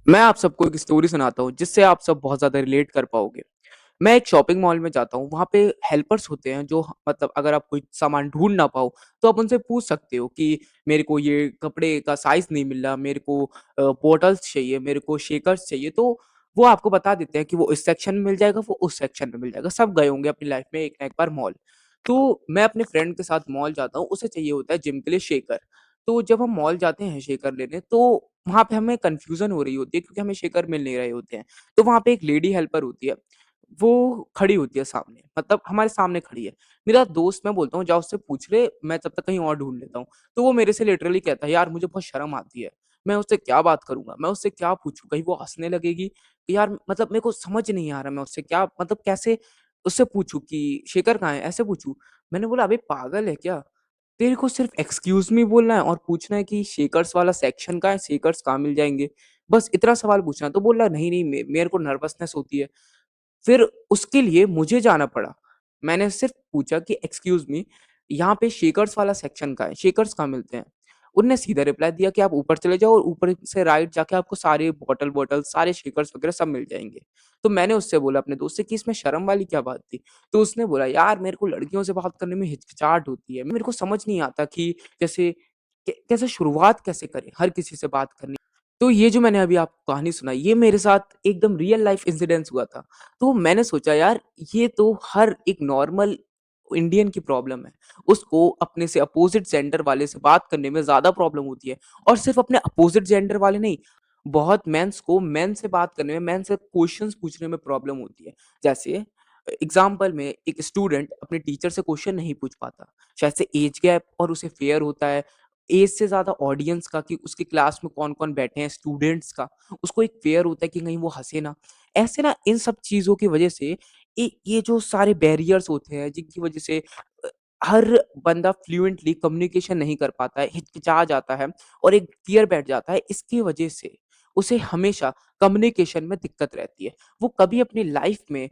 मैं आप सबको एक स्टोरी सुनाता हूँ जिससे आप सब बहुत ज़्यादा रिलेट कर पाओगे। मैं एक शॉपिंग मॉल में जाता हूँ, वहाँ पे हेल्पर्स होते हैं जो मतलब अगर आप कोई सामान ढूँढ ना पाओ, तो आप उनसे पूछ सकते हो कि मेरे को ये कपड़े का साइज़ नहीं मिल रहा, मेरे को बॉटल्स चाहिए, मेरे को शेकर्स चाहिए, तो वो आपको बता देते हैं कि वो इस सेक्शन में मिल जाएगा, वो उस सेक्शन में मिल जाएगा। सब गए होंगे अपनी लाइफ़ में एक ना एक बार मॉल। तो मैं अपने फ्रेंड के साथ मॉल जाता हूँ, उसे चाहिए होता है जिम के लिए शेकर। तो जब हम मॉल जाते हैं शेकर लेने, तो वहाँ पे हमें कन्फ्यूज़न हो रही होती है क्योंकि हमें शेकर मिल नहीं रहे होते हैं। तो वहाँ पे एक लेडी हेल्पर होती है, वो खड़ी होती है सामने, मतलब हमारे सामने खड़ी है। मेरा दोस्त, मैं बोलता हूँ, "जाओ उससे पूछ ले, मैं तब तक कहीं और ढूँढ लेता हूँ।" तो वो मेरे से लिटरली कहता है, "यार मुझे बहुत शर्म आती है, मैं उससे क्या बात करूँगा? मैं उससे क्या पूछूँ? कहीं वो हँसने लगेगी? यार मतलब मेरे को समझ नहीं आ रहा मैं उससे क्या मतलब कैसे उससे पूछूँ कि शेखर कहाँ है?" ऐसे पूछूँ। मैंने बोला, "अबे पागल है क्या? तेरे को सिर्फ़ एक्सक्यूज़ मी बोलना है और पूछना है कि शेकर्स वाला सेक्शन कहाँ है? शेकर्स कहाँ मिल जाएँगे? बस इतना सवाल पूछना है।" तो बोल रहा है, "नहीं, नहीं, मेरे को नर्वसनेस होती है।" फिर उसके लिए मुझे जाना पड़ा। मैंने सिर्फ़ पूछा कि एक्सक्यूज़ मी, यहाँ पे शेकर्स वाला सेक्शन कहाँ है? शेकर्स कहाँ मिलते हैं? उनने सीधा रिप्लाई दिया कि आप ऊपर चले जाओ और ऊपर से राइट जाके आपको सारे बॉटल-वॉटल, सारे शेकर्स वगैरह सब मिल जाएँगे। तो मैंने उससे बोला अपने दोस्त से कि इसमें शर्म वाली क्या बात थी? तो उसने बोला, यार मेरे को लड़कियों से बात करने में हिचकिचाहट होती है। मेरे को समझ नहीं आता कि जैसे कैसे शुरुआत कैसे करें हर किसी से बात करने। तो ये जो मैंने अभी आपको कहानी सुनाई, ये मेरे साथ एकदम रियल लाइफ़ इंसिडेंस हुआ था। तो मैंने सोचा, यार ये तो हर एक नॉर्मल इंडियन की प्रॉब्लम है। उसको अपने से अपोज़िट जेंडर वाले से बात करने में ज़्यादा प्रॉब्लम होती है, और सिर्फ़ अपने अपोज़िट जेंडर वाले नहीं, बहुत मेंस को मेन से बात करने में, मेन से क्वेश्चन्स पूछने में प्रॉब्लम होती है। जैसे एग्ज़ाम्पल में एक स्टूडेंट अपने टीचर से क्वेश्चन नहीं पूछ पाता। शायद से ऐज गैप और उसे फ़ियर होता है, ऐज से ज़्यादा ऑडियंस का कि उसकी क्लास में कौन-कौन बैठे हैं, स्टूडेंट्स का। उसको एक फ़ियर होता है कि कहीं वो हँसे ना। ऐसे ना इन सब चीज़ों की वज़ह से ये जो सारे बैरियर्स होते हैं जिनकी वज़ह से अ, हर बंदा फ्लुएंटली कम्युनिकेशन नहीं कर पाता है, हिचकिचा जाता है और एक फ़ियर बैठ जाता है। इसकी वज़ह से उसे हमेशा कम्युनिकेशन में दिक्कत रहती है। वो कभी अपनी लाइफ़ में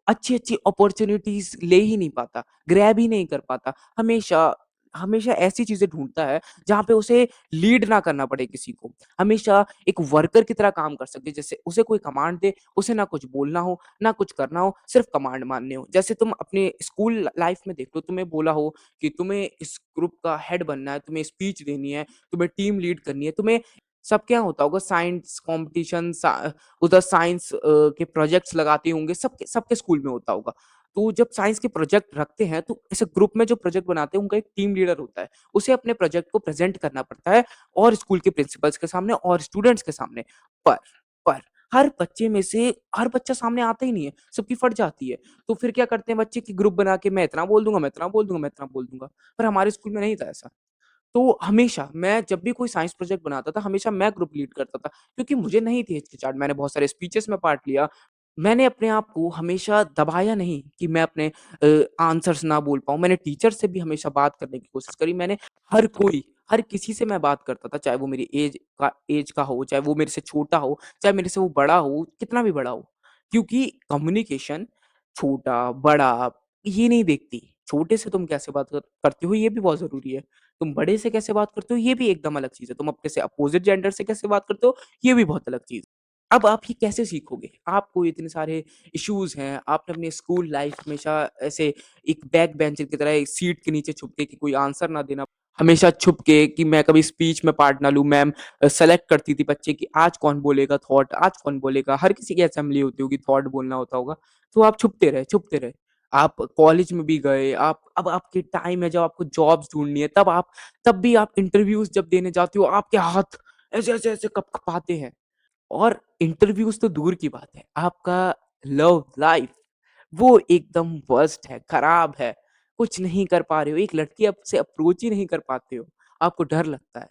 अच्छी-अच्छी अपॉर्च्युनिटीज़ ले ही नहीं पाता, ग्रैब ही नहीं कर पाता। हमेशा हमेशा ऐसी चीज़ें ढूँढता है जहाँ पे उसे लीड ना करना पड़े किसी को। हमेशा एक वर्कर की तरह काम कर सके, जैसे उसे कोई कमांड दे, उसे ना कुछ बोलना हो, ना कुछ करना हो, सिर्फ़ कमांड मानने हो। जैसे तुम अपने स्कूल लाइफ़ में देख लो, तुम्हें बोला हो कि तुम्हें इस ग्रुप का हेड बनना है, तुम्हें स्पीच देनी है, तुम्हें टीम लीड करनी है, तुम्हें सबके यहाँ होता होगा साइंस कॉम्पिटिशन, उधर साइंस के प्रोजेक्ट्स लगाते होंगे, सबके सबके स्कूल में होता होगा। तो जब साइंस के प्रोजेक्ट रखते हैं, तो ऐसे ग्रुप में जो प्रोजेक्ट बनाते हैं, उनका एक टीम लीडर होता है। उसे अपने प्रोजेक्ट को प्रेज़ेंट करना पड़ता है और स्कूल के प्रिंसिपल्स के सामने और स्टूडेंट्स के सामने। पर पर हर बच्चे में से हर बच्चा सामने आता ही नहीं है, सबकी फट जाती है। तो फिर क्या करते हैं बच्चे कि ग्रुप बना के मैं इतना बोल दूँगा, मैं इतना बोल दूँगा, मैं इतना बोल दूँगा। पर हमारे स्कूल में नहीं था ऐसा। तो हमेशा मैं जब भी कोई साइंस प्रोजेक्ट बनाता था, हमेशा मैं ग्रुप लीड करता था, क्योंकि मुझे नहीं थी हिचकिचाहट। मैंने बहुत सारे स्पीचेस में पार्ट लिया। मैंने अपने आप को हमेशा दबाया नहीं कि मैं अपने आंसर्स ना बोल पाऊँ। मैंने टीचर से भी हमेशा बात करने की कोशिश करी। मैंने हर किसी से मैं बात करता था, चाहे वो मेरी ऐज का हो, चाहे वो मेरे से छोटा हो, चाहे मेरे से वो बड़ा हो, कितना भी बड़ा हो। क्योंकि कम्युनिकेशन छोटा, बड़ा ये नहीं देखती। छोटे से तुम कैसे बात करते हो, ये भी बहुत ज़रूरी है। तुम बड़े से कैसे बात करते हो, ये भी एकदम अलग चीज़ है। तुम अपने से अपोज़िट जेंडर से कैसे बात करते हो, ये भी बहुत अलग चीज़ है। अब आप ये कैसे सीखोगे? आपको इतने सारे इश्यूज़ हैं, आपने अपनी स्कूल लाइफ़ हमेशा ऐसे एक बैक बेंचर की तरह एक सीट के नीचे छुप के कि कोई आंसर ना देना, हमेशा छुप के कि मैं कभी स्पीच में पार्ट ना लूँ। मैम सेलेक्ट करती थी बच्चे कि आज कौन बोलेगा थॉट, आज कौन बोलेगा? हर किसी की असेंबली होती होगी, थॉट बोलना होता होगा। तो आप छुपते रहे, छुपते रहे। आप कॉलेज में भी गए, आप अब आपकी टाइम है जब आपको जॉब्स ढूँढनी है, तब भी आप इंटरव्यूज़ जब देने जाते हो, आपके हाथ ऐसे-ऐसे कँपकँपाते हैं। और इंटरव्यूज़ तो दूर की बात है, आपका लव लाइफ़ वो एकदम वर्स्ट है, खराब है, कुछ नहीं कर पा रहे हो, एक लड़की आपसे अप्रोच ही नहीं कर पाते हो, आपको डर लगता है।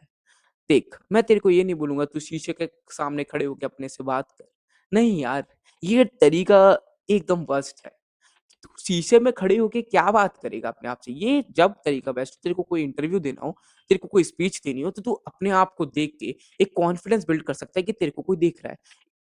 देख, मैं तेरे को ये नहीं बोलूँगा तू शीशे के सामने खड़े होके अपने से बात कर। नहीं यार, ये तरीका एकदम वर्स्ट है। तू शीशे में खड़े होके क्या बात करेगा अपने आप से? ये जब तरीका बेस्ट, तेरे को कोई इंटरव्यू देना हो, तेरे को कोई स्पीच देनी हो, तो तू अपने आप को देख के एक कॉन्फिडेंस बिल्ड कर सकता है कि तेरे को कोई देख रहा है।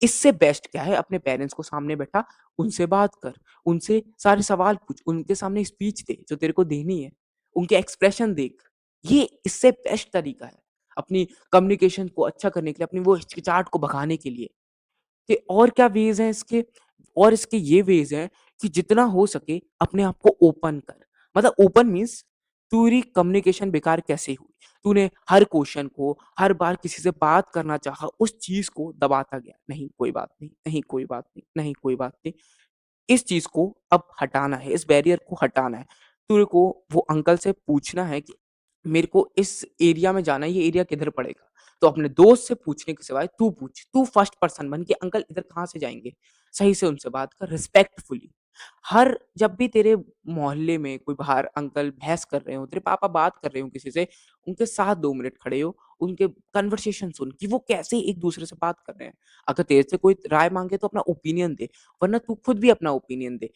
इससे बेस्ट क्या है, अपने पेरेंट्स को सामने बैठा, उनसे बात कर, उनसे सारे सवाल पूछ, उनके सामने स्पीच दे जो तेरे को देनी है, उनके एक्सप्रेशन देख। ये इससे बेस्ट तरीका है। अपनी कम्युनिकेशन को अच्छा करने के लिए, अपनी वो हिचकिचाहट को भगाने के लिए। कि और क्या वेज़ हैं इसके? और इसके ये वेज़ हैं कि जितना हो सके अपने आप को ओपन कर। मतलब ओपन मीन्स तेरी कम्युनिकेशन बेकार कैसे हुई? तूने हर क्वेश्चन को, हर बार किसी से बात करना चाहा, उस चीज़ को दबाता गया। नहीं कोई बात नहीं, नहीं कोई बात नहीं, नहीं कोई बात नहीं। इस चीज़ को अब हटाना है, इस बैरियर को हटाना है। तेरे को वो अंकल से पूछना है कि मेरे को इस एरिया में जाना है, ये एरिया किधर पड़ेगा? तो अपने दोस्त से पूछने के सिवाय तू पूछ, तू फर्स्ट पर्सन बन के अंकल इधर कहाँ से जाएँगे? सही से उनसे बात कर रिस्पेक्टफुली। हर जब भी तेरे मोहल्ले में कोई बाहर अंकल बहस कर रहे हों, तेरे पापा बात कर रहे हों किसी से, उनके साथ 2 मिनट खड़े हो, उनके कन्वर्सेशन सुन कि वो कैसे एक-दूसरे से बात कर रहे हैं। अगर तेरे से कोई राय माँगे तो अपना ओपिनियन दे, वरना तू खुद भी अपना ओपिनियन दे।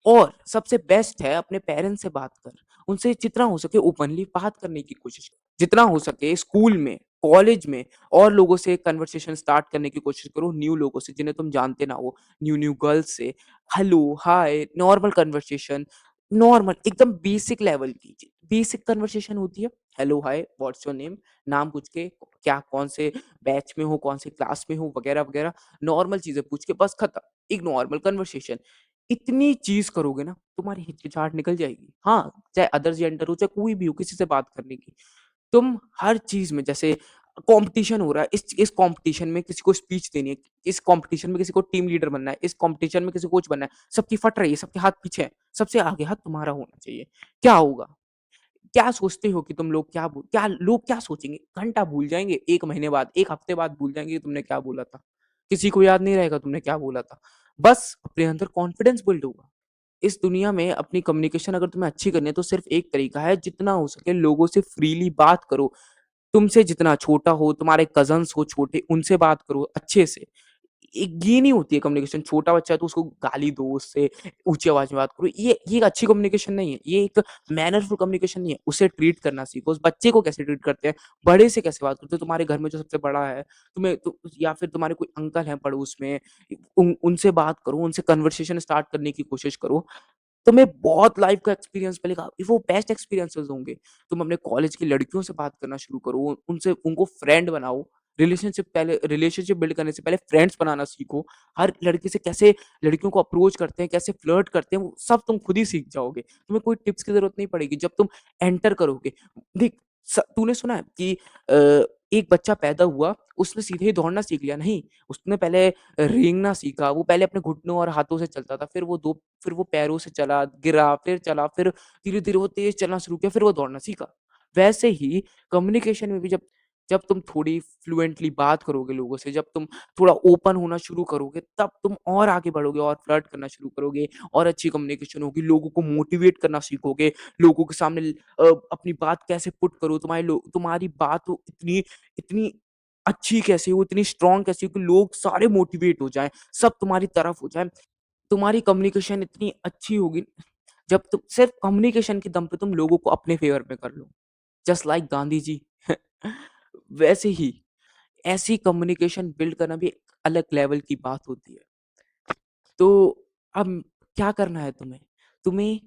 और सबसे बेस्ट है अपने पेरेंट्स से बात कर। उनसे जितना हो सके ओपनली बात करने की कोशिश कर। जितना हो सके स्कूल में, कॉलेज में और लोगों से कन्वर्सेशन स्टार्ट करने की कोशिश करो, न्यू लोगों से जिन्हें तुम जानते ना हो, न्यू-न्यू गर्ल्स से हेलो, हाय, नॉर्मल कन्वर्सेशन, नॉर्मल एकदम बेसिक लेवल की बेसिक कन्वर्सेशन होती है। Hello, hi, what's your name? नाम पूछ के क्या कौन से बैच में हो, कौन से क्लास में हो वगैरह-वगैरह नॉर्मल चीज़ें पूछ के बस खत्म। एक नॉर्मल कन्वर्सेशन। इतनी चीज़ करोगे ना, तुम्हारी हिचकिचाहट निकल जाएगी। हाँ, चाहे अदर जेंडर हो, चाहे कोई भी हो, किसी से बात करने की। तुम हर चीज़ में जैसे कॉम्पिटिशन हो रहा है, इस कॉम्पिटिशन में किसी को स्पीच देनी है, इस कॉम्पिटिशन में किसी को टीम लीडर बनना है, इस कॉम्पिटिशन में किसी को कोच बनना है, सबकी फट रही है, सबके हाथ पीछे हैं, सबसे आगे हाथ तुम्हारा होना चाहिए। क्या होगा? क्या सोचते हो कि तुम लोग क्या लोग क्या सोचेंगे? घंटा भूल जाएँगे, 1 महीने बाद, 1 हफ्ते बाद भूल जाएँगे कि तुमने क्या बोला था। किसी को याद नहीं रहेगा तुमने क्या बोला था। बस अपने अंदर कॉन्फिडेंस बिल्ड होगा। इस दुनिया में अपनी कम्युनिकेशन अगर तुम्हें अच्छी करनी है तो सिर्फ़ एक तरीका है, जितना हो सके लोगों से फ्रीली बात करो। तुमसे जितना छोटा हो, तुम्हारे कज़िन्स हो छोटे, उनसे बात करो अच्छे से। एक ये नहीं होती है कम्युनिकेशन, छोटा बच्चा है तो उसको गाली दो, उससे ऊँची आवाज़ में बात करो। ये एक अच्छी कम्युनिकेशन नहीं है। ये एक मैनरफुल कम्युनिकेशन नहीं है। उसे ट्रीट करना सीखो। उस बच्चे को कैसे ट्रीट करते हैं, बड़े से कैसे बात करते हो, तुम्हारे घर में जो सबसे बड़ा है, तुम्हें तो या फिर तुम्हारे कोई अंकल हैं पड़ोस में, उनसे बात करो, उनसे कन्वर्सेशन स्टार्ट करने की कोशिश करो। तुम्हें बहुत लाइफ का एक्सपीरियंस मिलेगा, वो बेस्ट एक्सपीरियंसेस होंगे। तुम अपने कॉलेज की लड़कियों से बात करना शुरू करो, उनसे उनको फ्रेंड बनाओ। रिलेशनशिप बिल्ड करने से पहले फ्रेंड्स बनाना सीखो। हर लड़के से कैसे लड़कियों को अप्रोच करते हैं, कैसे फ्लर्ट करते हैं, वो सब तुम खुद ही सीख जाओगे। तुम्हें कोई टिप्स की ज़रूरत नहीं पड़ेगी जब तुम एंटर करोगे। देख तूने सुना है कि अ, एक बच्चा पैदा हुआ, उसने सीधे ही दौड़ना सीख लिया, नहीं, उसने पहले रेंगना सीखा, वो पहले अपने घुटनों और हाथों से चलता था, फिर वो पैरों से चला, गिरा, फिर चला, फिर धीरे-धीरे वो तेज़ चलना शुरू किया, फिर वो दौड़ना सीखा। वैसे ही कम्युनिकेशन में भी जब जब तुम थोड़ी फ्लुएंटली बात करोगे लोगों से, जब तुम थोड़ा ओपन होना शुरू करोगे, तब तुम और आगे बढ़ोगे और फ्लर्ट करना शुरू करोगे और अच्छी कम्युनिकेशन होगी, लोगों को मोटिवेट करना सीखोगे, लोगों के सामने अपनी बात कैसे पुट करो, तुम्हारी बात वो इतनी इतनी अच्छी कैसे हो, इतनी स्ट्रॉन्ग कैसे हो कि लोग सारे मोटिवेट हो जाएँ, सब तुम्हारी तरफ हो जाएँ। तुम्हारी कम्युनिकेशन इतनी अच्छी होगी, जब तुम सिर्फ कम्युनिकेशन के दम पे तुम लोगों को अपने फ़ेवर में कर लो। Just like Gandhi ji. वैसे ही ऐसी कम्युनिकेशन बिल्ड करना भी एक अलग लेवल की बात होती है। तो अब क्या करना है तुम्हें? तुम्हें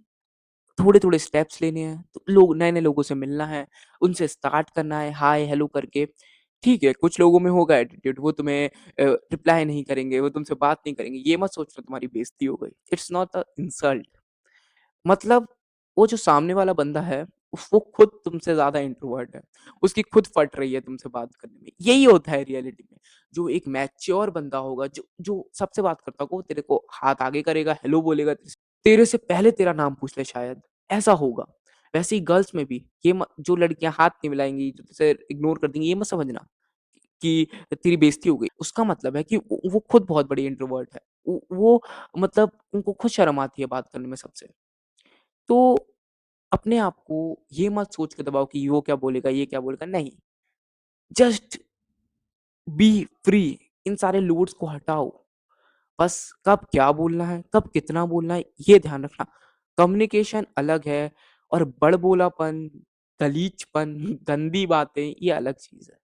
थोड़े-थोड़े स्टेप्स लेने हैं, तो लोग नए-नए लोगों से मिलना है, उनसे स्टार्ट करना है हाय हेलो करके। ठीक है, कुछ लोगों में होगा एटीट्यूड, वो तुम्हें रिप्लाई नहीं करेंगे, वो तुमसे बात नहीं करेंगे, ये मत सोचना तुम्हारी बेइज़्ती हो गई। It's not a insult. मतलब वो जो सामने वाला बंदा है, वो खुद तुमसे ज़्यादा इंट्रोवर्ट है। उसकी खुद फट रही है तुमसे बात करने में। यही होता है रियलिटी में। जो एक मैच्योर बंदा होगा, जो जो सबसे बात करता होगा, वो तेरे को हाथ आगे करेगा, हेलो बोलेगा, तेरे से पहले तेरा नाम पूछ ले शायद, ऐसा होगा। वैसे ही गर्ल्स में भी जो लड़कियाँ हाथ नहीं मिलाएँगी, जो तुझसे इग्नोर कर देंगी, ये मत समझना कि तेरी बेइज़्ती हो गई। उसका मतलब है कि वो खुद बहुत बड़ी इंट्रोवर्ट है। वो मतलब उनको खुद शर्म आती है बात करने में सबसे। तो अपने आप को ये मत सोच के दबाओ कि वो क्या बोलेगा, ये क्या बोलेगा, नहीं। जस्ट बी फ्री, इन सारे लोड्स को हटाओ। बस कब क्या बोलना है, कब कितना बोलना है, ये ध्यान रखना। कम्युनिकेशन अलग है और बड़बोलापन, गलीचपन, गंदी बातें ये अलग चीज़ है।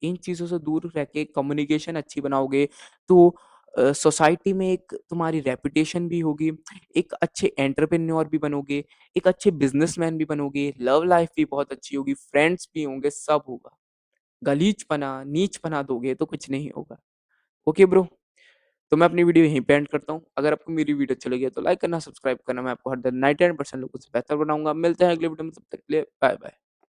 इन चीज़ों से दूर रह के कम्युनिकेशन अच्छी बनाओगे तो सोसाइटी में एक तुम्हारी रेपुटेशन भी होगी, एक अच्छे एंटरप्रेन्योर भी बनोगे, एक अच्छे बिज़नेसमैन भी बनोगे, लव लाइफ़ भी बहुत अच्छी होगी, फ्रेंड्स भी होंगे, सब होगा। गलीचपना, नीचपना दोगे तो कुछ नहीं होगा। ओके ब्रो, तो मैं अपनी वीडियो यहीं पे एंड करता हूँ। अगर आपको मेरी वीडियो अच्छी लगी है तो लाइक करना, सब्सक्राइब करना। मैं आपको हर दिन 99% लोगों से बेहतर बनाऊँगा। मिलते हैं अगले वीडियो में, तब तक के लिए बाय-बाय।